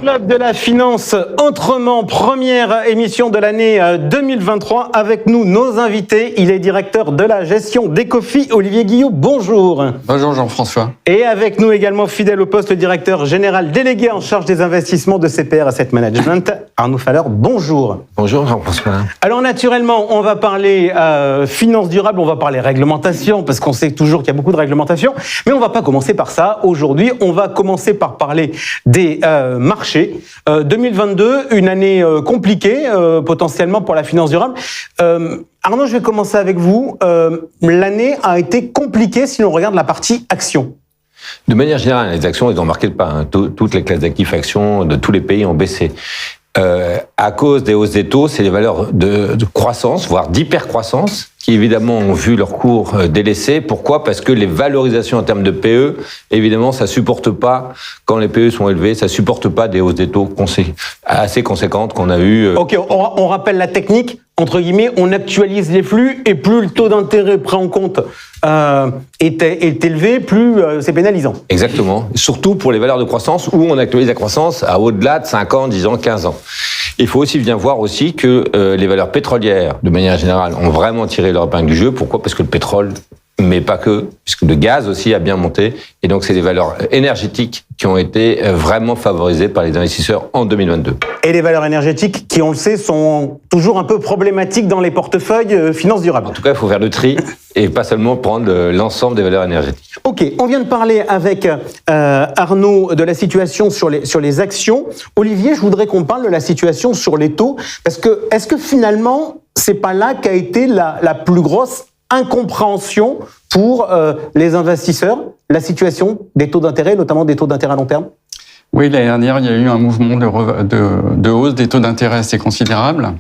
Club de la finance autrement, première émission de l'année 2023. Avec nous, nos invités. Il est directeur de la gestion d'Ecofi, Olivier Guillot. Bonjour. Bonjour Jean-François. Et avec nous également, fidèle au poste, le directeur général délégué en charge des investissements de CPR Asset Management, Arnaud Faller. Bonjour. Bonjour Jean-François. Alors naturellement, on va parler finance durable, on va parler réglementation, parce qu'on sait toujours qu'il y a beaucoup de réglementation. Mais on ne va pas commencer par ça. Aujourd'hui, on va commencer par parler des marchés. 2022, une année compliquée potentiellement pour la finance durable. Arnaud, je vais commencer avec vous. L'année a été compliquée si l'on regarde la partie actions. De manière générale, les actions, elles ont marqué le pas. Toutes les classes d'actifs actions de tous les pays ont baissé. À cause des hausses des taux, c'est les valeurs de croissance, voire d'hypercroissance, qui évidemment ont vu leur cours délaissé. Pourquoi ? Parce que les valorisations en termes de PE, évidemment, ça supporte pas, quand les PE sont élevés, ça supporte pas des hausses des taux assez conséquentes qu'on a eues. Ok, on rappelle la technique. Entre guillemets, on actualise les flux et plus le taux d'intérêt pris en compte est élevé, plus c'est pénalisant. Exactement. Surtout pour les valeurs de croissance où on actualise la croissance à au-delà de 5 ans, 10 ans, 15 ans. Il faut aussi bien voir aussi que les valeurs pétrolières, de manière générale, ont vraiment tiré leur épingle du jeu. Pourquoi ? Parce que le pétrole, mais pas que, puisque le gaz aussi a bien monté. Et donc, c'est des valeurs énergétiques qui ont été vraiment favorisées par les investisseurs en 2022. Et les valeurs énergétiques, qui, on le sait, sont toujours un peu problématiques dans les portefeuilles finances durables. En tout cas, il faut faire le tri et pas seulement prendre l'ensemble des valeurs énergétiques. Ok, on vient de parler avec Arnaud de la situation sur les actions. Olivier, je voudrais qu'on parle de la situation sur les taux, parce que est-ce que finalement, c'est pas là qu'a été la plus grosse incompréhension pour les investisseurs, la situation des taux d'intérêt, notamment des taux d'intérêt à long terme? Oui, l'année dernière, il y a eu un mouvement de hausse des taux d'intérêt assez considérable.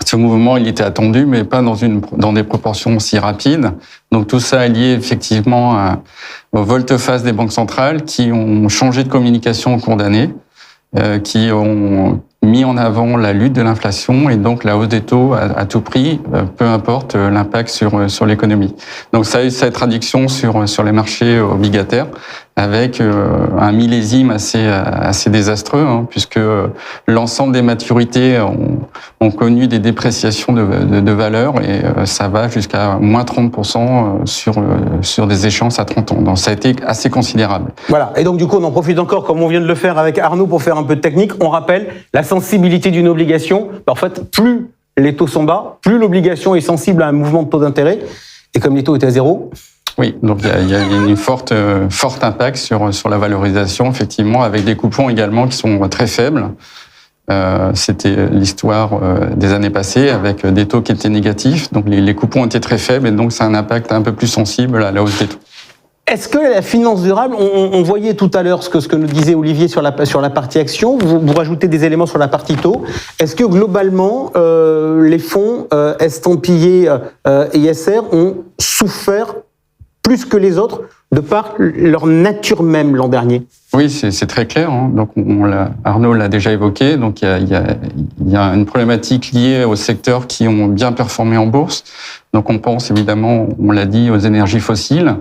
Ce mouvement, il était attendu, mais pas dans des proportions si rapides. Donc tout ça est lié effectivement aux volte-face des banques centrales qui ont changé de communication au cours d'année, qui ont mis en avant la lutte de l'inflation et donc la hausse des taux à tout prix, peu importe l'impact sur l'économie. Donc ça a eu cette traduction sur les marchés obligataires avec un millésime assez désastreux, puisque l'ensemble des maturités ont connu des dépréciations de valeur et ça va jusqu'à moins 30% sur des échéances à 30 ans. Donc ça a été assez considérable. Voilà, et donc du coup on en profite encore, comme on vient de le faire avec Arnaud, pour faire un peu de technique. On rappelle la sensibilité d'une obligation. En fait, plus les taux sont bas, plus l'obligation est sensible à un mouvement de taux d'intérêt. Et comme les taux étaient à zéro... Oui, donc il y a une forte impact sur la valorisation, effectivement, avec des coupons également qui sont très faibles. C'était l'histoire des années passées, avec des taux qui étaient négatifs. Donc les coupons étaient très faibles, et donc ça a un impact un peu plus sensible à la hausse des taux. Est-ce que la finance durable, on voyait tout à l'heure ce que nous disait Olivier sur la partie action, vous rajoutez des éléments sur la partie taux. Est-ce que globalement, les fonds estampillés ISR ont souffert plus que les autres de par leur nature même l'an dernier? Oui, c'est très clair. Donc Arnaud l'a déjà évoqué. Donc il y a une problématique liée aux secteurs qui ont bien performé en bourse. Donc on pense évidemment, on l'a dit, aux énergies fossiles.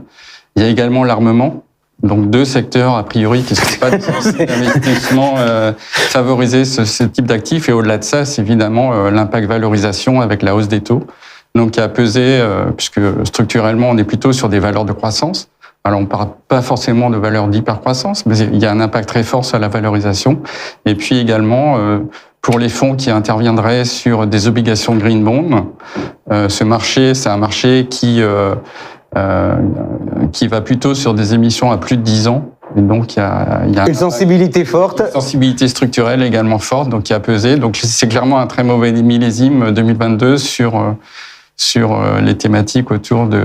Il y a également l'armement. Donc deux secteurs a priori qui ne sont pas d'investissement favoriser ce type d'actifs. Et au-delà de ça, c'est évidemment l'impact valorisation avec la hausse des taux. Donc qui a pesé, puisque structurellement on est plutôt sur des valeurs de croissance. Alors on ne parle pas forcément de valeurs d'hypercroissance, mais il y a un impact très fort sur la valorisation. Et puis également, pour les fonds qui interviendraient sur des obligations de green bond, ce marché, c'est un marché qui va plutôt sur des émissions à plus de 10 ans. Et donc, il y a une sensibilité forte. Une sensibilité structurelle également forte, donc qui a pesé. Donc, c'est clairement un très mauvais millésime 2022 sur les thématiques autour de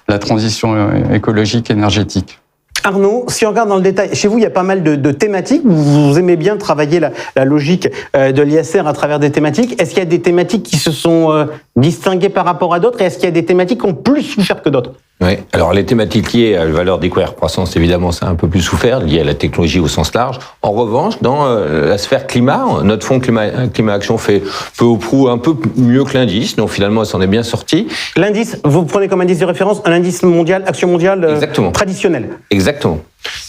la transition écologique énergétique. Arnaud, si on regarde dans le détail, chez vous, il y a pas mal de thématiques. Vous aimez bien travailler la logique de l'ISR à travers des thématiques. Est-ce qu'il y a des thématiques qui se sont distinguées par rapport à d'autres? Et est-ce qu'il y a des thématiques qui ont plus souffert que d'autres? Oui, alors les thématiques liées à la valeur découverte-croissance, évidemment, ça a un peu plus souffert, liées à la technologie au sens large. En revanche, dans la sphère climat, notre fonds Climat Action fait peu ou prou un peu mieux que l'indice, donc finalement, ça en est bien sorti. L'indice, vous prenez comme indice de référence un indice mondial, action mondiale traditionnel. Exactement.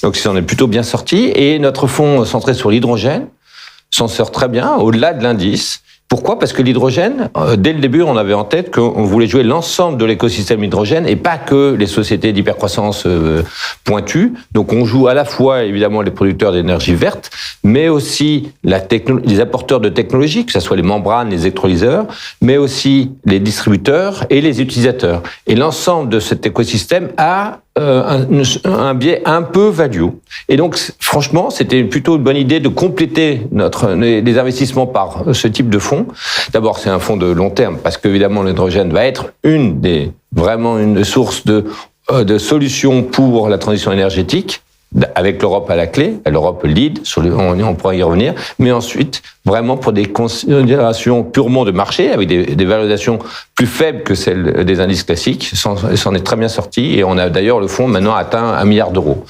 Donc, ça en est plutôt bien sorti. Et notre fonds centré sur l'hydrogène s'en sort très bien, au-delà de l'indice. Pourquoi ? Parce que l'hydrogène, dès le début, on avait en tête qu'on voulait jouer l'ensemble de l'écosystème hydrogène et pas que les sociétés d'hypercroissance pointues. Donc on joue à la fois, évidemment, les producteurs d'énergie verte, mais aussi les apporteurs de technologie, que ce soit les membranes, les électrolyseurs, mais aussi les distributeurs et les utilisateurs. Et l'ensemble de cet écosystème a un biais un peu value. Et donc, franchement, c'était plutôt une bonne idée de compléter les investissements par ce type de fonds. D'abord, c'est un fonds de long terme, parce qu'évidemment, l'hydrogène va être vraiment une source de solutions pour la transition énergétique, avec l'Europe à la clé, l'Europe lead, on pourra y revenir, mais ensuite, vraiment pour des considérations purement de marché, avec des valorisations plus faibles que celles des indices classiques, s'en est très bien sorti, et on a d'ailleurs le fonds maintenant atteint 1 milliard d'euros.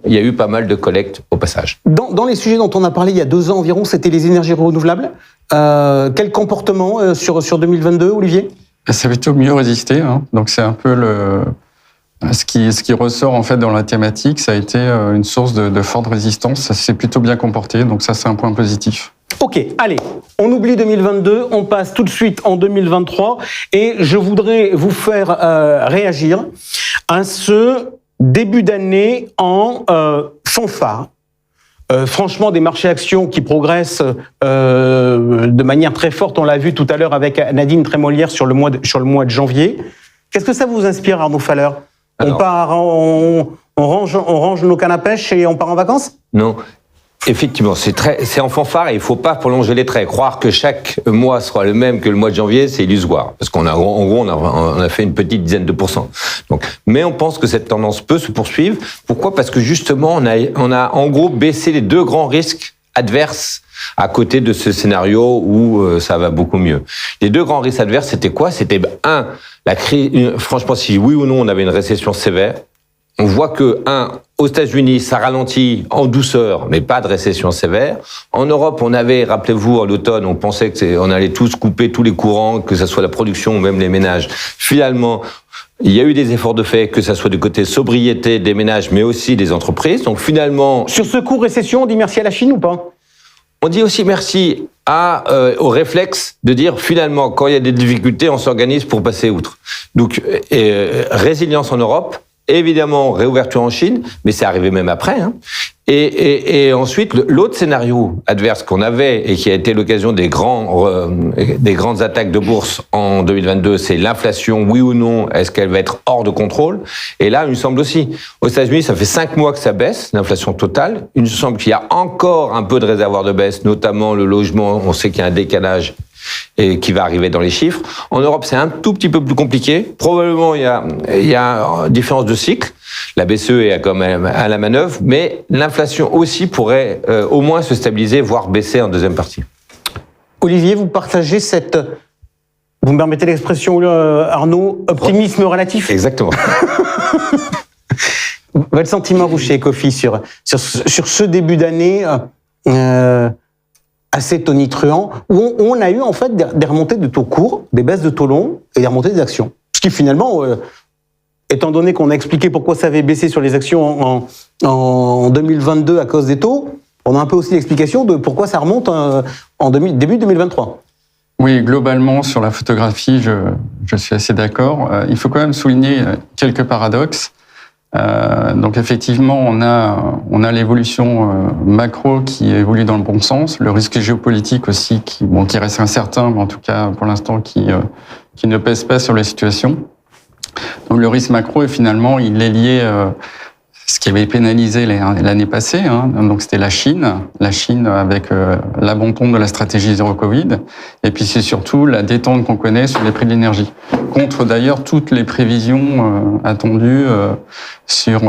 Il y a eu pas mal de collectes au passage. Dans les sujets dont on a parlé il y a 2 ans environ, c'était les énergies renouvelables. Quel comportement sur 2022, Olivier ? Ça a plutôt mieux résisté, hein. Donc c'est un peu ce qui ressort en fait dans la thématique, ça a été une source de forte résistance. Ça s'est plutôt bien comporté, donc ça c'est un point positif. Ok, allez, on oublie 2022, on passe tout de suite en 2023 et je voudrais vous faire réagir à ce début d'année en fanfare. Franchement, des marchés actions qui progressent de manière très forte, on l'a vu tout à l'heure avec Nadine Trémolière sur le mois de janvier. Qu'est-ce que ça vous inspire, Arnaud Faller ? On range nos cannes à pêche et on part en vacances ? Non. Effectivement, c'est en fanfare et il ne faut pas prolonger les traits. Croire que chaque mois sera le même que le mois de janvier, c'est illusoire. Parce qu'on a fait une petite dizaine de %. Donc, mais on pense que cette tendance peut se poursuivre. Pourquoi ? Parce que justement, on a en gros baissé les 2 grands risques adverses à côté de ce scénario où ça va beaucoup mieux. Les 2 grands risques adverses, c'était quoi ? C'était la crise. Franchement, si oui ou non on avait une récession sévère, on voit que, aux États-Unis, ça ralentit en douceur, mais pas de récession sévère. En Europe, rappelez-vous, à l'automne, on pensait qu'on allait tous couper tous les courants, que ce soit la production ou même les ménages. Finalement, il y a eu des efforts de fait, que ce soit du côté sobriété des ménages, mais aussi des entreprises. Donc finalement... Sur ce coup récession, on dit merci à la Chine ou pas ? On dit aussi merci au réflexe de dire finalement, quand il y a des difficultés, on s'organise pour passer outre. Donc, résilience en Europe, évidemment, réouverture en Chine, mais c'est arrivé même après. Hein. Et ensuite, l'autre scénario adverse qu'on avait et qui a été l'occasion des grandes attaques de bourse en 2022, c'est l'inflation, oui ou non, est-ce qu'elle va être hors de contrôle ? Et là, il me semble aussi, aux États-Unis, ça fait 5 mois que ça baisse, l'inflation totale. Il me semble qu'il y a encore un peu de réservoir de baisse, notamment le logement, on sait qu'il y a un décalage et qui va arriver dans les chiffres. En Europe, c'est un tout petit peu plus compliqué. Probablement, il y a une différence de cycle. La BCE est quand même à la manœuvre, mais l'inflation aussi pourrait au moins se stabiliser, voire baisser en deuxième partie. Olivier, vous partagez vous me permettez l'expression, Arnaud, optimisme relatif ? Exactement. Votre sentiment, vous, chez Ecofi, sur ce début d'année assez tonitruant, où on a eu en fait des remontées de taux courts, des baisses de taux longs et des remontées des actions. Ce qui finalement, étant donné qu'on a expliqué pourquoi ça avait baissé sur les actions en 2022 à cause des taux, on a un peu aussi l'explication de pourquoi ça remonte début 2023. Oui, globalement, sur la photographie, je suis assez d'accord. Il faut quand même souligner quelques paradoxes. Donc effectivement, on a l'évolution macro qui évolue dans le bon sens, le risque géopolitique aussi qui reste incertain, mais en tout cas pour l'instant qui ne pèse pas sur la situation. Donc le risque macro, et finalement, il est lié ce qui avait pénalisé l'année passée, hein, donc c'était la Chine avec l'abandon de la stratégie zéro Covid, et puis c'est surtout la détente qu'on connaît sur les prix de l'énergie, contre d'ailleurs toutes les prévisions attendues sur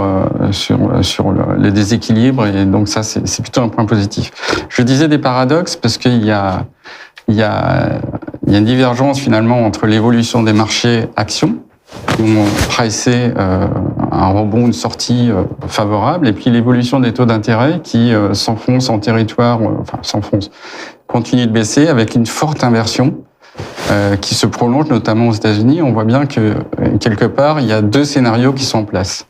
les déséquilibres, et donc ça c'est plutôt un point positif. Je disais des paradoxes parce qu'il y a une divergence finalement entre l'évolution des marchés actions, qui ont pricé un rebond, une sortie favorable, et puis l'évolution des taux d'intérêt qui s'enfoncent en territoire, continue de baisser avec une forte inversion qui se prolonge notamment aux États-Unis. On voit bien que quelque part, il y a 2 scénarios qui sont en place.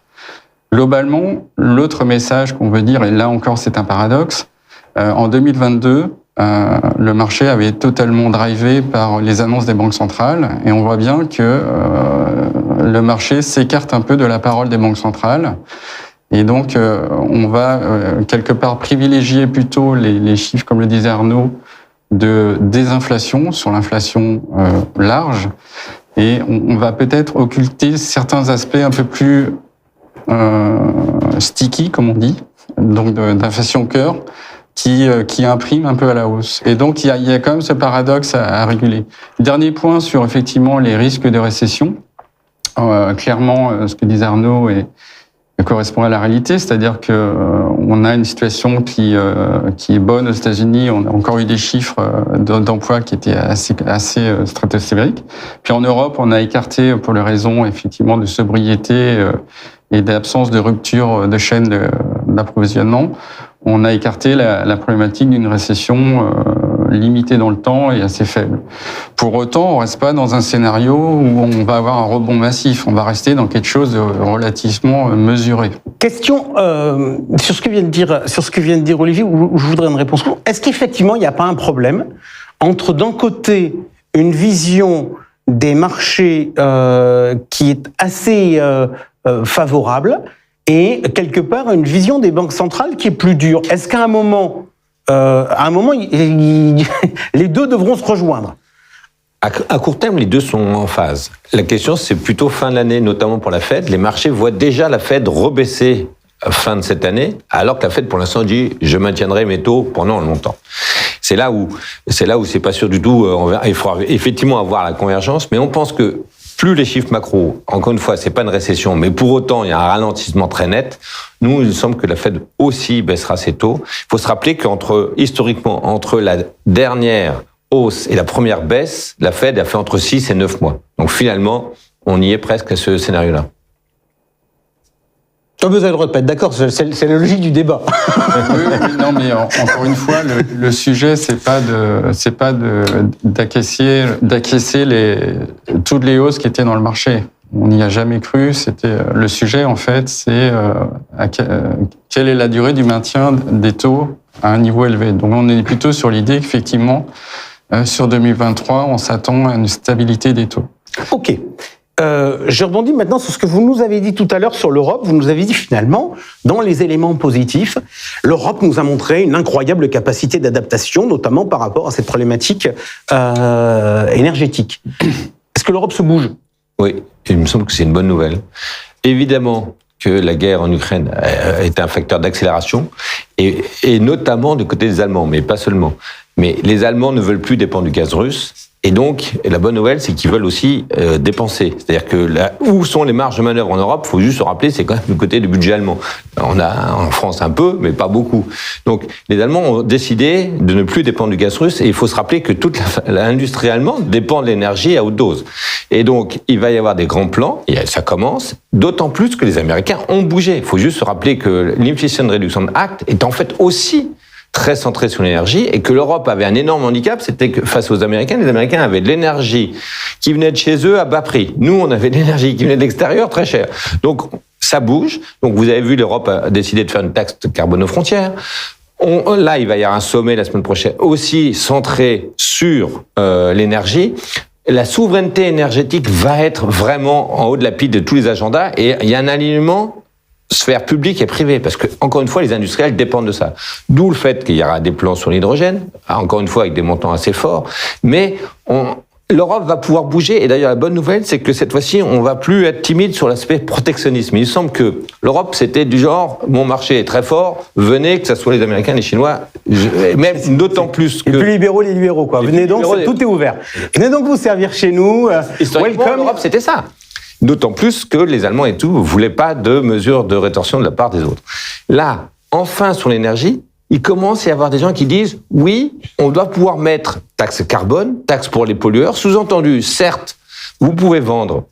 Globalement, l'autre message qu'on veut dire, et là encore c'est un paradoxe, en 2022, le marché avait été totalement drivé par les annonces des banques centrales, et on voit bien que le marché s'écarte un peu de la parole des banques centrales, et donc on va quelque part privilégier plutôt les chiffres, comme le disait Arnaud, de désinflation sur l'inflation large, et on va peut-être occulter certains aspects un peu plus sticky, comme on dit, donc d'inflation cœur, qui imprime un peu à la hausse. Et donc, il y a quand même ce paradoxe à réguler. Dernier point sur, effectivement, les risques de récession. Clairement, ce que disait Arnaud correspond à la réalité, c'est-à-dire que on a une situation qui est bonne aux États-Unis. On a encore eu des chiffres d'emploi qui étaient assez stratosphériques. Puis en Europe, on a écarté, pour les raisons, effectivement, de sobriété et d'absence de rupture de chaîne d'approvisionnement, on a écarté la problématique d'une récession limitée dans le temps et assez faible. Pour autant, on reste pas dans un scénario où on va avoir un rebond massif. On va rester dans quelque chose de relativement mesuré. Question sur ce que vient de dire Olivier, où je voudrais une réponse. Est-ce qu'effectivement, il n'y a pas un problème entre, d'un côté, une vision des marchés qui est assez favorable, et quelque part une vision des banques centrales qui est plus dure? Est-ce qu'à un moment, les deux devront se rejoindre? À court terme, les deux sont en phase. La question, c'est plutôt fin de l'année, notamment pour la Fed. Les marchés voient déjà la Fed rebaisser fin de cette année, alors que la Fed, pour l'instant, dit « je maintiendrai mes taux pendant longtemps ». C'est là où c'est pas sûr du tout. Il faudra effectivement avoir la convergence, mais on pense que plus les chiffres macro, encore une fois, c'est pas une récession, mais pour autant, il y a un ralentissement très net. Nous, il semble que la Fed aussi baissera ses taux. Il faut se rappeler historiquement, entre la dernière hausse et la première baisse, la Fed a fait entre 6 et 9 mois. Donc finalement, on y est presque à ce scénario-là. Vous avez le droit de pas être d'accord, c'est la logique du débat. Oui, non, mais encore une fois, le sujet, c'est pas d'acquiescer toutes les hausses qui étaient dans le marché. On n'y a jamais cru. C'était le sujet, en fait, c'est quelle est la durée du maintien des taux à un niveau élevé. Donc, on est plutôt sur l'idée qu'effectivement, sur 2023, on s'attend à une stabilité des taux. Ok. Je rebondis maintenant sur ce que vous nous avez dit tout à l'heure sur l'Europe. Vous nous avez dit finalement, dans les éléments positifs, l'Europe nous a montré une incroyable capacité d'adaptation, notamment par rapport à cette problématique énergétique. Est-ce que l'Europe se bouge? Oui, il me semble que c'est une bonne nouvelle. Évidemment que la guerre en Ukraine est un facteur d'accélération, et notamment du côté des Allemands, mais pas seulement. Mais les Allemands ne veulent plus dépendre du gaz russe. Et donc, la bonne nouvelle, c'est qu'ils veulent aussi dépenser. C'est-à-dire que où sont les marges de manœuvre en Europe? Il faut juste se rappeler, c'est quand même du côté du budget allemand. On a en France un peu, mais pas beaucoup. Donc, les Allemands ont décidé de ne plus dépendre du gaz russe. Et il faut se rappeler que toute l'industrie allemande dépend de l'énergie à haute dose. Et donc, il va y avoir des grands plans. Et ça commence. D'autant plus que les Américains ont bougé. Il faut juste se rappeler que l'Inflation Reduction Act est en fait aussi très centré sur l'énergie, et que l'Europe avait un énorme handicap, c'était que face aux Américains, les Américains avaient de l'énergie qui venait de chez eux à bas prix. Nous, on avait de l'énergie qui venait de l'extérieur très cher. Donc, ça bouge. Donc, vous avez vu, l'Europe a décidé de faire une taxe de carbone aux frontières. Là, il va y avoir un sommet la semaine prochaine aussi centré sur l'énergie. La souveraineté énergétique va être vraiment en haut de la pile de tous les agendas, et il y a un alignement sphère publique et privée, parce que, encore une fois, les industriels dépendent de ça. D'où le fait qu'il y aura des plans sur l'hydrogène, encore une fois, avec des montants assez forts, mais l'Europe va pouvoir bouger, et d'ailleurs, la bonne nouvelle, c'est que cette fois-ci, on va plus être timide sur l'aspect protectionnisme. Il semble que l'Europe, c'était du genre, mon marché est très fort, venez, que ce soit les Américains, les Chinois, même d'autant plus que... Les plus libéraux, quoi. Venez donc, tout est ouvert. Venez donc vous servir chez nous. Historiquement, l'Europe, c'était ça. D'autant plus que les Allemands et tout ne voulaient pas de mesures de rétorsion de la part des autres. Là, enfin, sur l'énergie, il commence à y avoir des gens qui disent « Oui, on doit pouvoir mettre taxe carbone, taxe pour les pollueurs. Sous-entendu, certes, vous pouvez vendre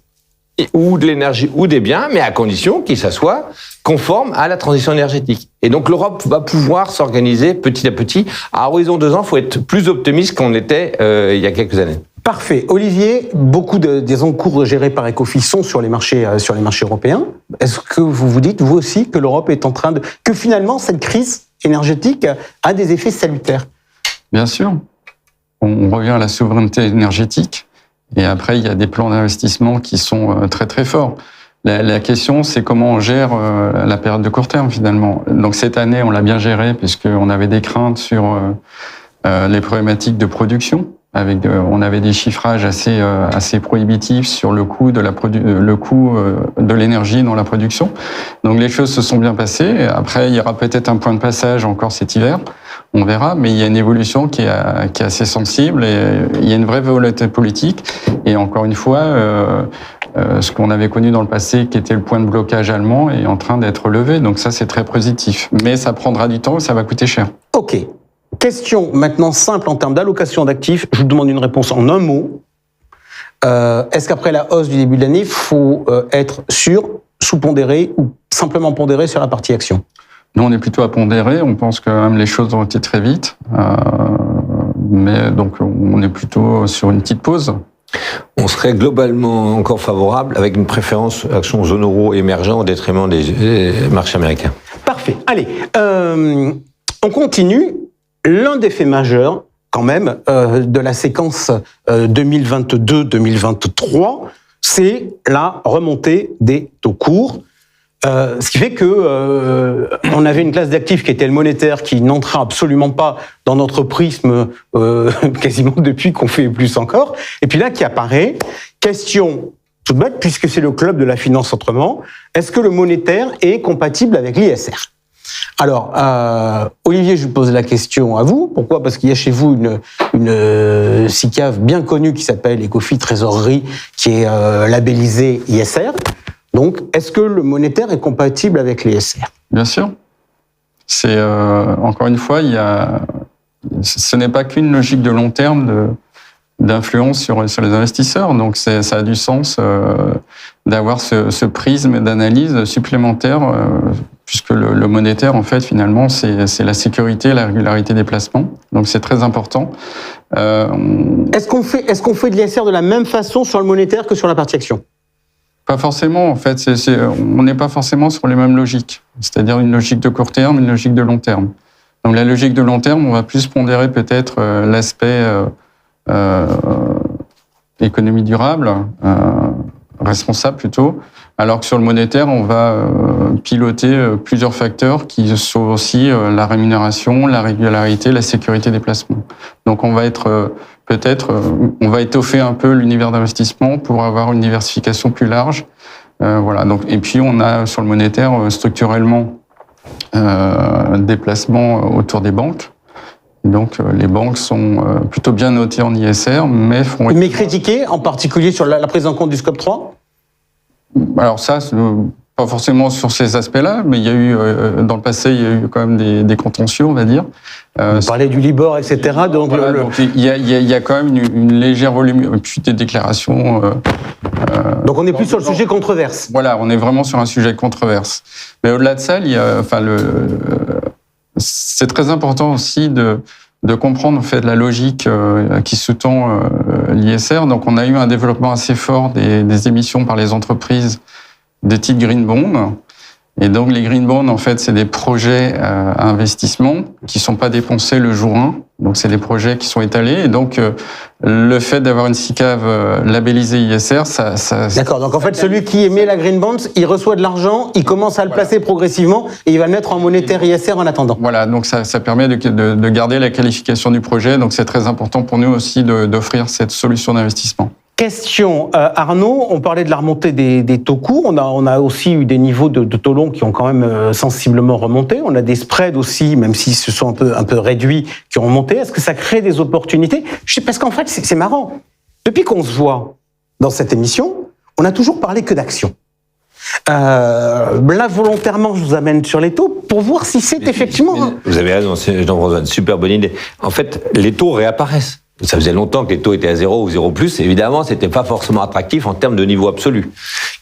ou de l'énergie ou des biens, mais à condition qu'ils soient conformes à la transition énergétique. » Et donc l'Europe va pouvoir s'organiser petit à petit. À horizon 2 ans, il faut être plus optimiste qu'on l'était il y a quelques années. Parfait. Olivier, beaucoup des encours gérés par Ecofin sont sur les marchés européens. Est-ce que vous vous dites, vous aussi, que l'Europe est en train de... que finalement, cette crise énergétique a des effets salutaires? Bien sûr. On revient à la souveraineté énergétique. Et après, il y a des plans d'investissement qui sont très, très forts. La question, c'est comment on gère la période de court terme, finalement. Donc, cette année, on l'a bien géré, puisqu'on avait des craintes sur les problématiques de production. On avait des chiffrages assez prohibitifs sur le coût de l'énergie dans la production. Donc les choses se sont bien passées. Après, il y aura peut-être un point de passage encore cet hiver. On verra, mais il y a une évolution qui est assez sensible et il y a une vraie volonté politique. Et encore une fois, ce qu'on avait connu dans le passé, qui était le point de blocage allemand, est en train d'être levé. Donc ça, c'est très positif. Mais ça prendra du temps et ça va coûter cher. Ok. Question maintenant simple en termes d'allocation d'actifs. Je vous demande une réponse en un mot. Est-ce qu'après la hausse du début de l'année, il faut être sûr, sous-pondéré ou simplement pondéré sur la partie action? Nous, on est plutôt à pondérer. On pense que même les choses ont été très vite. Mais donc, on est plutôt sur une petite pause. On serait globalement encore favorable avec une préférence action zone euro émergent au détriment des marchés américains. Parfait. Allez, on continue. L'un des faits majeurs, quand même, de la séquence 2022-2023, c'est la remontée des taux courts. Ce qui fait que on avait une classe d'actifs qui était le monétaire, qui n'entra absolument pas dans notre prisme quasiment depuis qu'on fait plus encore. Et puis là, qui apparaît, question toute bête, puisque c'est le club de la finance autrement, est-ce que le monétaire est compatible avec l'ISR ? Alors, Olivier, je vous pose la question à vous. Pourquoi ? Parce qu'il y a chez vous une SICAV bien connue qui s'appelle Ecofin Trésorerie, qui est labellisée ISR. Donc, est-ce que le monétaire est compatible avec l'ISR ? Bien sûr. C'est encore une fois, ce n'est pas qu'une logique de long terme d'influence sur les investisseurs. Donc, ça a du sens d'avoir ce prisme d'analyse supplémentaire, puisque le monétaire, en fait, finalement, c'est la sécurité et la régularité des placements. Donc, c'est très important. Est-ce qu'on fait de l'ISR de la même façon sur le monétaire que sur la partie action ? Pas forcément, en fait. On n'est pas forcément sur les mêmes logiques. C'est-à-dire une logique de court terme, une logique de long terme. Donc, la logique de long terme, on va plus pondérer peut-être l'aspect économie durable, responsable plutôt, alors que sur le monétaire, on va piloter plusieurs facteurs qui sont aussi la rémunération, la régularité, la sécurité des placements. Donc on va être on va étoffer un peu l'univers d'investissement pour avoir une diversification plus large. Voilà. Donc, et puis on a sur le monétaire structurellement des placements autour des banques. Donc les banques sont plutôt bien notées en ISR, mais critiquées, en particulier sur la prise en compte du scope 3 ? Alors ça, pas forcément sur ces aspects-là, mais il y a eu, dans le passé, il y a eu quand même des contentieux, on va dire. Vous parlez du Libor, etc. Donc, voilà, donc il y a quand même une légère volume, puis des déclarations. Donc on est plus sur le sujet controverse. Voilà, on est vraiment sur un sujet controverse. Mais au-delà de ça, c'est très important aussi de comprendre en fait la logique qui sous-tend l'ISR. Donc on a eu un développement assez fort des émissions par les entreprises de titres green bond. Et donc les green bonds, en fait, c'est des projets à investissement qui sont pas dépensés le jour 1. Donc c'est des projets qui sont étalés. Et donc le fait d'avoir une SICAV labellisée ISR, ça D'accord. Donc en fait, celui qui émet la green bond, il reçoit de l'argent, il commence à le placer progressivement et il va le mettre en monétaire ISR en attendant. Voilà. Donc ça permet de garder la qualification du projet. Donc c'est très important pour nous aussi d'offrir cette solution d'investissement. Question, Arnaud, on parlait de la remontée des taux courts, on a aussi eu des niveaux de taux longs qui ont quand même sensiblement remonté, on a des spreads aussi, même s'ils se sont un peu réduits, qui ont remonté. Est-ce que ça crée des opportunités ? Parce qu'en fait, c'est marrant. Depuis qu'on se voit dans cette émission, on n'a toujours parlé que d'actions. Là, volontairement, je vous amène sur les taux pour voir si c'est effectivement... Vous avez raison, Jean-François, une super bonne idée. En fait, les taux réapparaissent. Ça faisait longtemps que les taux étaient à 0 ou 0+. Évidemment, c'était pas forcément attractif en termes de niveau absolu.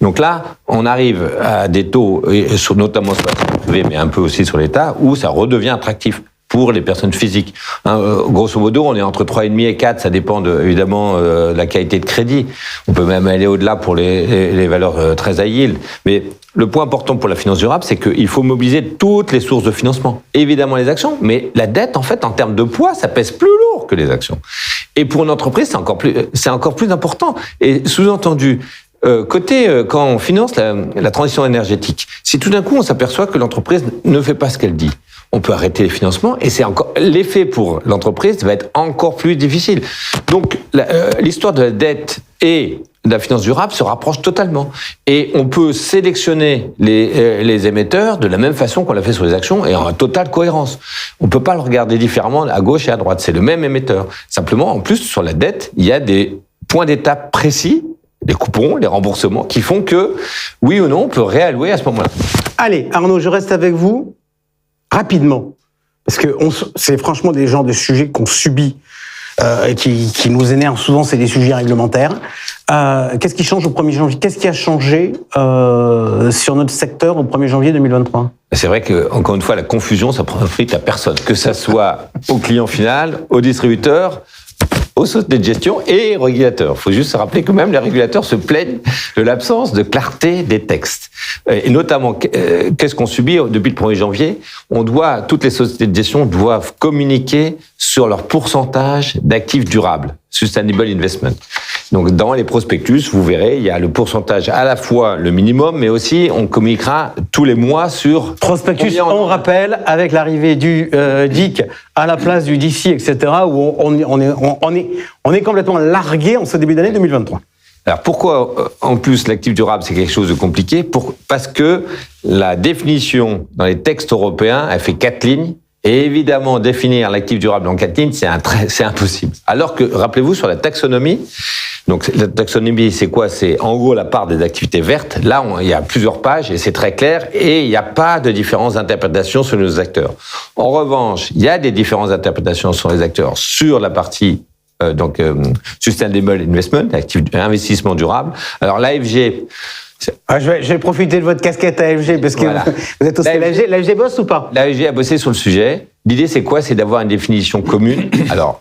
Donc là, on arrive à des taux, notamment sur la privé, mais un peu aussi sur l'État, où ça redevient attractif. pour les personnes physiques. Grosso modo, on est entre 3,5 et 4, ça dépend évidemment de la qualité de crédit. On peut même aller au-delà pour les valeurs très high yield. Mais le point important pour la finance durable, c'est qu'il faut mobiliser toutes les sources de financement. Évidemment les actions, mais la dette, en fait, en termes de poids, ça pèse plus lourd que les actions. Et pour une entreprise, c'est encore plus important. Et sous-entendu, quand on finance la transition énergétique, si tout d'un coup on s'aperçoit que l'entreprise ne fait pas ce qu'elle dit, on peut arrêter les financements et l'effet pour l'entreprise va être encore plus difficile. Donc l'histoire de la dette et de la finance durable se rapproche totalement. Et on peut sélectionner les émetteurs de la même façon qu'on l'a fait sur les actions et en totale cohérence. On peut pas le regarder différemment à gauche et à droite. C'est le même émetteur. Simplement, en plus, sur la dette, il y a des points d'étape précis, les coupons, les remboursements, qui font que, oui ou non, on peut réallouer à ce moment-là. Allez, Arnaud, je reste avec vous rapidement. Parce que c'est franchement des genres de sujets qu'on subit et qui nous énervent souvent, c'est des sujets réglementaires. Qu'est-ce qui change au 1er janvier ? Qu'est-ce qui a changé sur notre secteur au 1er janvier 2023 ? C'est vrai que, encore une fois, la confusion, ça profite à personne. Que ça soit au client final, au distributeur, aux sociétés de gestion et aux régulateurs. Il faut juste se rappeler que même les régulateurs se plaignent de l'absence de clarté des textes. Et notamment, qu'est-ce qu'on subit depuis le 1er janvier ? Toutes les sociétés de gestion doivent communiquer sur leur pourcentage d'actifs durables, Sustainable Investment. Donc, dans les prospectus, vous verrez, il y a le pourcentage à la fois le minimum, mais aussi on communiquera tous les mois sur... Prospectus, on rappelle, avec l'arrivée du DIC à la place du DIFI, etc., où on est complètement largué en ce début d'année 2023. Alors pourquoi, en plus, l'actif durable, c'est quelque chose de compliqué ? Parce que la définition dans les textes européens, elle fait 4 lignes. Et évidemment, définir l'actif durable en 4 lignes, c'est impossible. Alors que, rappelez-vous, sur la taxonomie, donc la taxonomie, c'est quoi ? C'est en gros la part des activités vertes. Là, il y a plusieurs pages et c'est très clair. Et il n'y a pas de différence d'interprétation sur nos acteurs. En revanche, il y a des différences d'interprétation sur les acteurs sur la partie Sustainable Investment, investissement durable. Alors l'AFG... je vais profiter de votre casquette AFG, parce que voilà. Vous êtes aussi l'AFG bosse ou pas ? L'AFG a bossé sur le sujet. L'idée, c'est quoi ? C'est d'avoir une définition commune. Alors,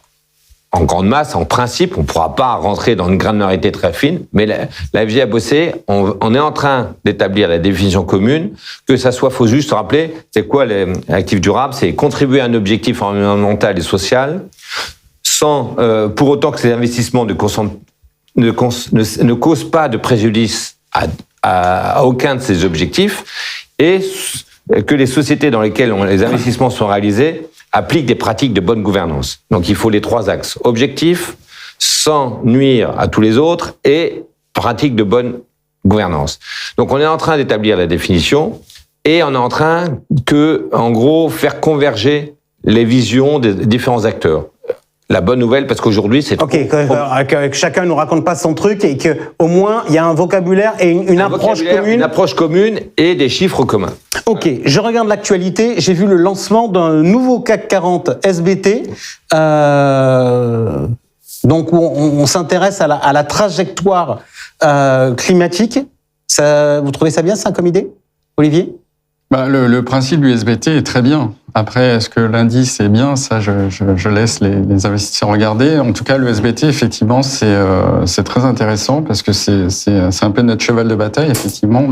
en grande masse, en principe, on ne pourra pas rentrer dans une granularité très fine, mais l'AFG a bossé. On est en train d'établir la définition commune. Que ça soit, faut juste se rappeler, c'est quoi l'actif durable ? C'est contribuer à un objectif environnemental et social, sans pour autant que ces investissements ne causent pas de préjudice à aucun de ces objectifs, et que les sociétés dans lesquelles les investissements sont réalisés appliquent des pratiques de bonne gouvernance. Donc il faut les 3 axes. Objectif, sans nuire à tous les autres, et pratiques de bonne gouvernance. Donc on est en train d'établir la définition, et on est en train en gros, faire converger les visions des différents acteurs. La bonne nouvelle, parce qu'aujourd'hui, c'est... Ok, que chacun nous raconte pas son truc et qu'au moins, il y a un vocabulaire et une approche commune. Une approche commune et des chiffres communs. Ok, je regarde l'actualité, j'ai vu le lancement d'un nouveau CAC 40 SBT, donc où on s'intéresse à la trajectoire climatique. Vous trouvez ça bien, ça, comme idée, Olivier ? Le principe du SBT est très bien. Après, est-ce que l'indice est bien ? Ça, je laisse les investisseurs regarder. En tout cas, le SBT, effectivement, c'est très intéressant parce que c'est un peu notre cheval de bataille, effectivement,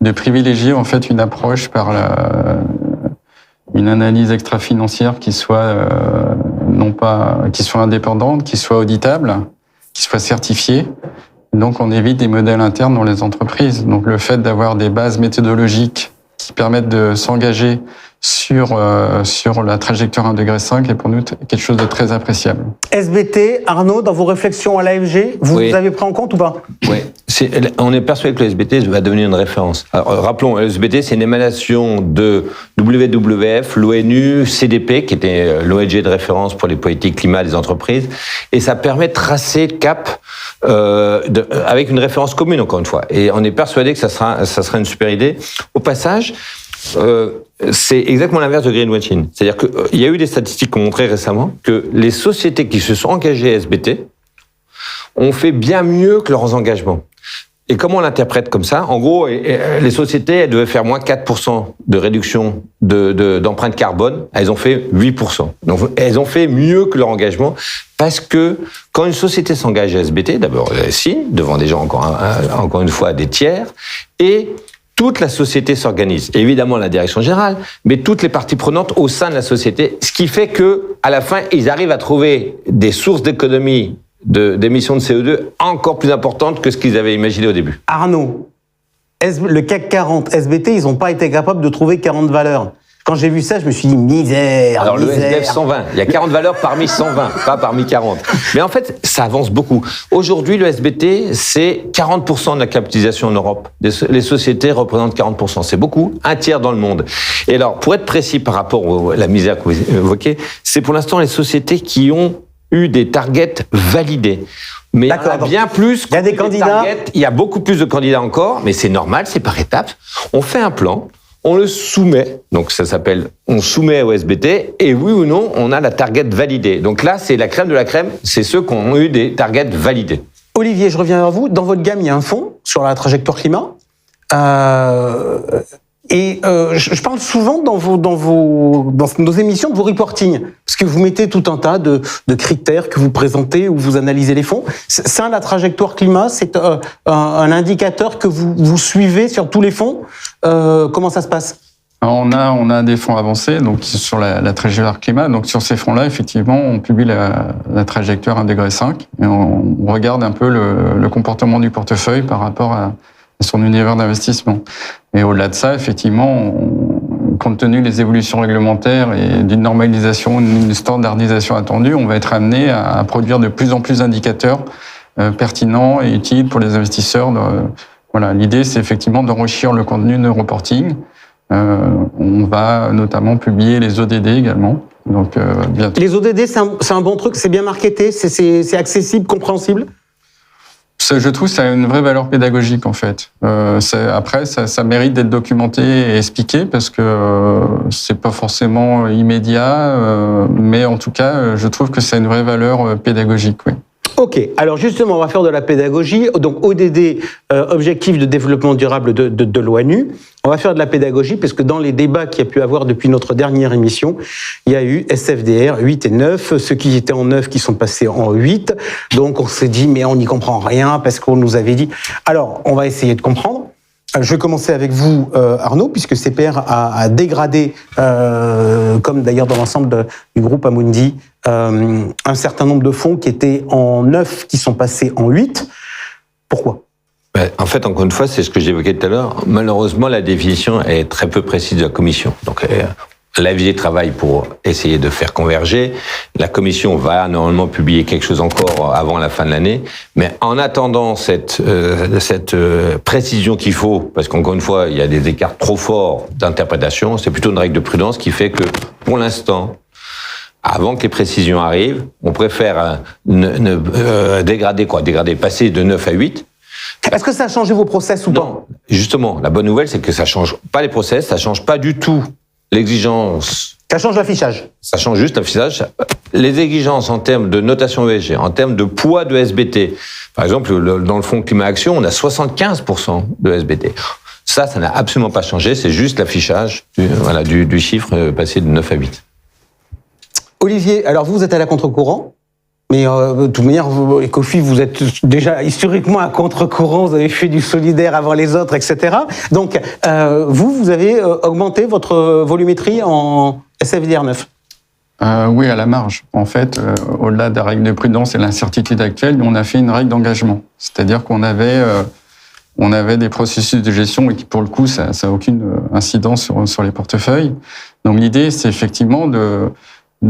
de privilégier en fait une approche par une analyse extra-financière qui soit qui soit indépendante, qui soit auditable, qui soit certifiée. Donc, on évite des modèles internes dans les entreprises. Donc, le fait d'avoir des bases méthodologiques qui permettent de s'engager sur la trajectoire 1,5 degré est pour nous quelque chose de très appréciable. SBT, Arnaud, dans vos réflexions à l'AFG, vous avez pris en compte ou pas ? Oui, on est persuadé que le SBT va devenir une référence. Alors, rappelons, le SBT, c'est une émanation de WWF, l'ONU, CDP, qui était l'ONG de référence pour les politiques climat des entreprises, et ça permet de tracer le cap avec une référence commune, encore une fois. Et on est persuadé que ça sera une super idée. Au passage, c'est exactement l'inverse de greenwashing. C'est-à-dire qu'il y a eu des statistiques qui ont montré récemment que les sociétés qui se sont engagées à SBT ont fait bien mieux que leurs engagements. Et comment on l'interprète comme ça? En gros, les sociétés, elles devaient faire moins 4% de réduction d'empreinte carbone. Elles ont fait 8%. Donc, elles ont fait mieux que leur engagement parce que quand une société s'engage à SBT, d'abord, elle signe devant des gens, encore une fois, des tiers, et toute la société s'organise. Évidemment, la direction générale, mais toutes les parties prenantes au sein de la société, ce qui fait que, à la fin, ils arrivent à trouver des sources d'économie d'émissions de CO2 encore plus importantes que ce qu'ils avaient imaginé au début. Arnaud, le CAC 40, SBT, ils n'ont pas été capables de trouver 40 valeurs. Quand j'ai vu ça, je me suis dit misère. Alors misère. le SBF 120, il y a 40 valeurs parmi 120, pas parmi 40. Mais en fait, ça avance beaucoup. Aujourd'hui, le SBT, c'est 40% de la capitalisation en Europe. Les sociétés représentent 40%. C'est beaucoup, un tiers dans le monde. Et alors, pour être précis par rapport à la misère que vous évoquez, c'est pour l'instant les sociétés qui ont eu des targets validés. Mais il y en a bien plus. Il y a des candidats. Il y a beaucoup plus de candidats encore, mais c'est normal, c'est par étapes. On fait un plan, on le soumet, donc ça s'appelle, on soumet au SBT, et oui ou non, on a la target validée. Donc là, c'est la crème de la crème, c'est ceux qui ont eu des targets validés. Olivier, je reviens vers vous. Dans votre gamme, il y a un fonds sur la trajectoire climat. Je parle souvent dans nos émissions de vos reporting, parce que vous mettez tout un tas de critères que vous présentez où vous analysez les fonds. Ça, la trajectoire climat, c'est un indicateur que vous suivez sur tous les fonds. Comment ça se passe? Alors on a des fonds avancés, donc sur la trajectoire climat. Donc sur ces fonds-là, effectivement, on publie la trajectoire 1,5 degré et on regarde un peu le comportement du portefeuille par rapport à son univers d'investissement. Et au-delà de ça, effectivement, compte tenu des évolutions réglementaires et d'une normalisation, d'une standardisation attendue, on va être amené à produire de plus en plus d'indicateurs pertinents et utiles pour les investisseurs. Voilà, l'idée, c'est effectivement d'enrichir le contenu de reporting. On va notamment publier les ODD également. Donc, bientôt. Les ODD, c'est un bon truc, c'est bien marketé, c'est accessible, compréhensible. Je trouve que ça a une vraie valeur pédagogique en fait. Après, ça mérite d'être documenté et expliqué parce que c'est pas forcément immédiat, mais en tout cas, je trouve que ça a une vraie valeur pédagogique. Oui. Ok, alors justement, on va faire de la pédagogie. Donc ODD, Objectif de développement durable de l'ONU. On va faire de la pédagogie parce que dans les débats qu'il y a pu avoir depuis notre dernière émission, il y a eu SFDR 8 et 9, ceux qui étaient en 9 qui sont passés en 8. Donc on s'est dit, mais on n'y comprend rien parce qu'on nous avait dit. Alors, on va essayer de comprendre. Je vais commencer avec vous, Arnaud, puisque CPR a dégradé, comme d'ailleurs dans l'ensemble du groupe Amundi, un certain nombre de fonds qui étaient en 9, qui sont passés en 8. Pourquoi ? En fait, encore une fois, c'est ce que j'évoquais tout à l'heure. Malheureusement, la définition est très peu précise de la Commission. Donc, l'AFD travaille pour essayer de faire converger. La Commission va normalement publier quelque chose encore avant la fin de l'année. Mais en attendant cette précision qu'il faut, parce qu'encore une fois, il y a des écarts trop forts d'interprétation, c'est plutôt une règle de prudence qui fait que, pour l'instant, avant que les précisions arrivent, on préfère dégrader, passer de 9 à 8. Est-ce que ça a changé vos process ou pas ? Non, justement, la bonne nouvelle, c'est que ça change pas les process, ça change pas du tout l'exigence. Ça change l'affichage. Ça change juste l'affichage. Les exigences en termes de notation ESG, en termes de poids de SBT. Par exemple, dans le fonds Climat Action, on a 75% de SBT. Ça n'a absolument pas changé, c'est juste l'affichage du chiffre passé de 9 à 8. Olivier, alors vous êtes à la contre-courant, mais de toute manière, Ecofi, vous êtes déjà historiquement à contre-courant, vous avez fait du solidaire avant les autres, etc. Donc, vous avez augmenté votre volumétrie en SFDR 9. Oui, à la marge. En fait, au-delà de la règle de prudence et l'incertitude actuelle, on a fait une règle d'engagement. C'est-à-dire qu'on avait des processus de gestion et qui, pour le coup, ça n'a aucune incidence sur les portefeuilles. Donc, l'idée, c'est effectivement de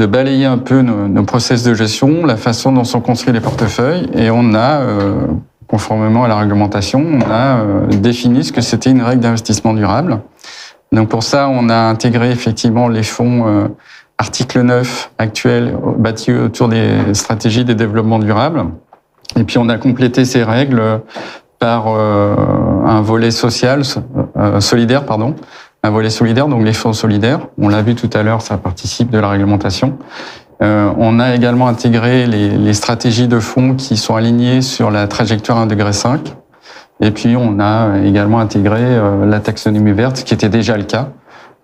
balayer un peu nos process de gestion, la façon dont sont construits les portefeuilles, et on a, conformément à la réglementation, on a défini ce que c'était une règle d'investissement durable. Donc pour ça, on a intégré effectivement les fonds article 9 actuels bâtis autour des stratégies de développement durable, et puis on a complété ces règles par un volet solidaire, un volet solidaire, donc les fonds solidaires. On l'a vu tout à l'heure, ça participe de la réglementation. On a également intégré les stratégies de fonds qui sont alignées sur la trajectoire 1,5 degré. Et puis, on a également intégré la taxonomie verte, qui était déjà le cas.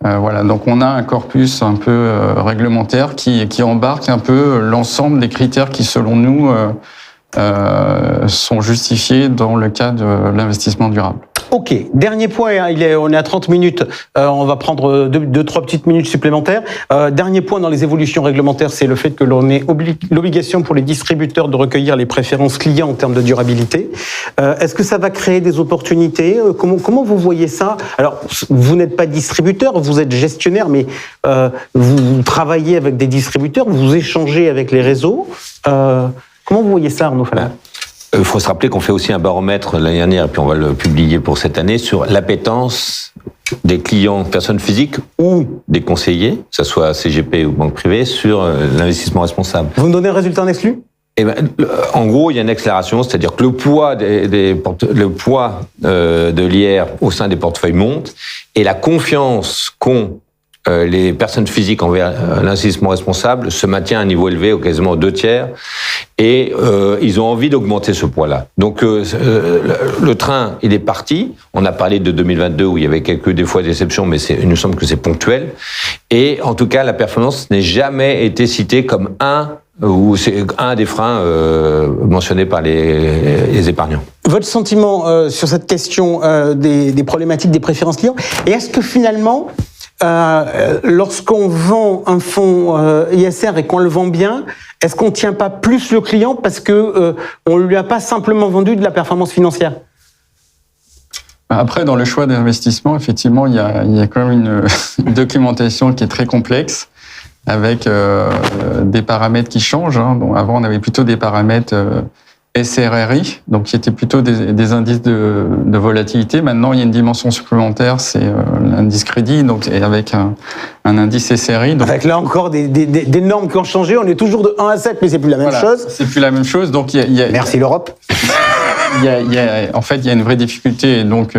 Voilà, donc on a un corpus un peu réglementaire qui embarque un peu l'ensemble des critères qui, selon nous, sont justifiés dans le cas de l'investissement durable. Ok, dernier point, on est à 30 minutes, on va prendre 2-3 petites minutes supplémentaires. Dernier point dans les évolutions réglementaires, c'est le fait que l'on ait l'obligation pour les distributeurs de recueillir les préférences clients en termes de durabilité. Est-ce que ça va créer des opportunités ? Comment vous voyez ça ? Alors, vous n'êtes pas distributeur, vous êtes gestionnaire, mais vous travaillez avec des distributeurs, vous échangez avec les réseaux. Comment vous voyez ça, Arnaud Faller ? Il faut se rappeler qu'on fait aussi un baromètre l'année dernière, et puis on va le publier pour cette année, sur l'appétence des clients, personnes physiques ou des conseillers, que ce soit CGP ou banque privée, sur l'investissement responsable. Vous me donnez un résultat en exclu ? Eh ben, en gros, il y a une accélération, c'est-à-dire que le poids de l'IR au sein des portefeuilles monte, et la confiance qu'ont les personnes physiques envers l'investissement responsable se maintient à un niveau élevé, quasiment aux 2/3, et ils ont envie d'augmenter ce poids-là. Donc le train, il est parti. On a parlé de 2022 où il y avait des fois déceptions, mais il nous semble que c'est ponctuel. Et en tout cas, la performance n'est jamais été citée comme un des freins mentionnés par les épargnants. Votre sentiment sur cette question des problématiques des préférences clients, et est-ce que finalement, lorsqu'on vend un fonds ISR et qu'on le vend bien, est-ce qu'on ne tient pas plus le client parce que on lui a pas simplement vendu de la performance financière ? Après, dans le choix d'investissement, effectivement, il y a quand même une documentation qui est très complexe, avec des paramètres qui changent. Bon, avant, on avait plutôt des paramètres SRRI, donc qui étaient plutôt des indices de volatilité. Maintenant, il y a une dimension supplémentaire, c'est l'indice crédit, donc avec un indice SRI. Donc, avec là encore des normes qui ont changé, on est toujours de 1 à 7, mais c'est plus la même chose. C'est plus la même chose, donc merci l'Europe. En fait, il y a une vraie difficulté. Donc,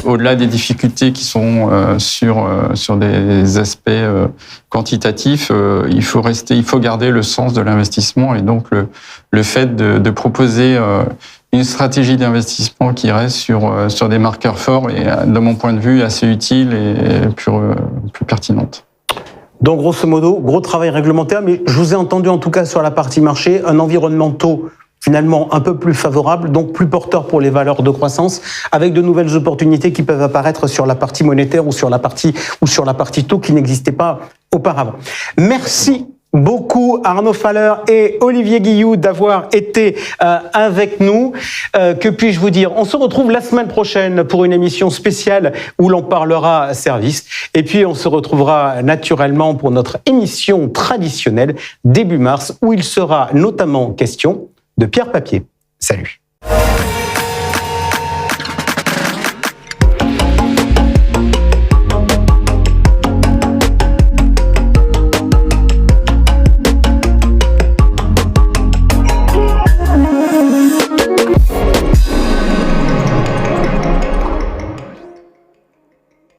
au-delà des difficultés qui sont sur des aspects quantitatifs, il faut garder le sens de l'investissement, et donc le fait de proposer une stratégie d'investissement qui reste sur des marqueurs forts est, de mon point de vue, assez utile et plus pertinente. Donc, grosso modo, gros travail réglementaire, mais je vous ai entendu en tout cas sur la partie marché, un environnemental finalement un peu plus favorable, donc plus porteur pour les valeurs de croissance, avec de nouvelles opportunités qui peuvent apparaître sur la partie monétaire ou sur la partie taux qui n'existait pas auparavant. Merci beaucoup Arnaud Faller et Olivier Guilloux d'avoir été avec nous. Que puis-je vous dire ? On se retrouve la semaine prochaine pour une émission spéciale où l'on parlera service. Et puis on se retrouvera naturellement pour notre émission traditionnelle début mars où il sera notamment question de pierre papier. Salut.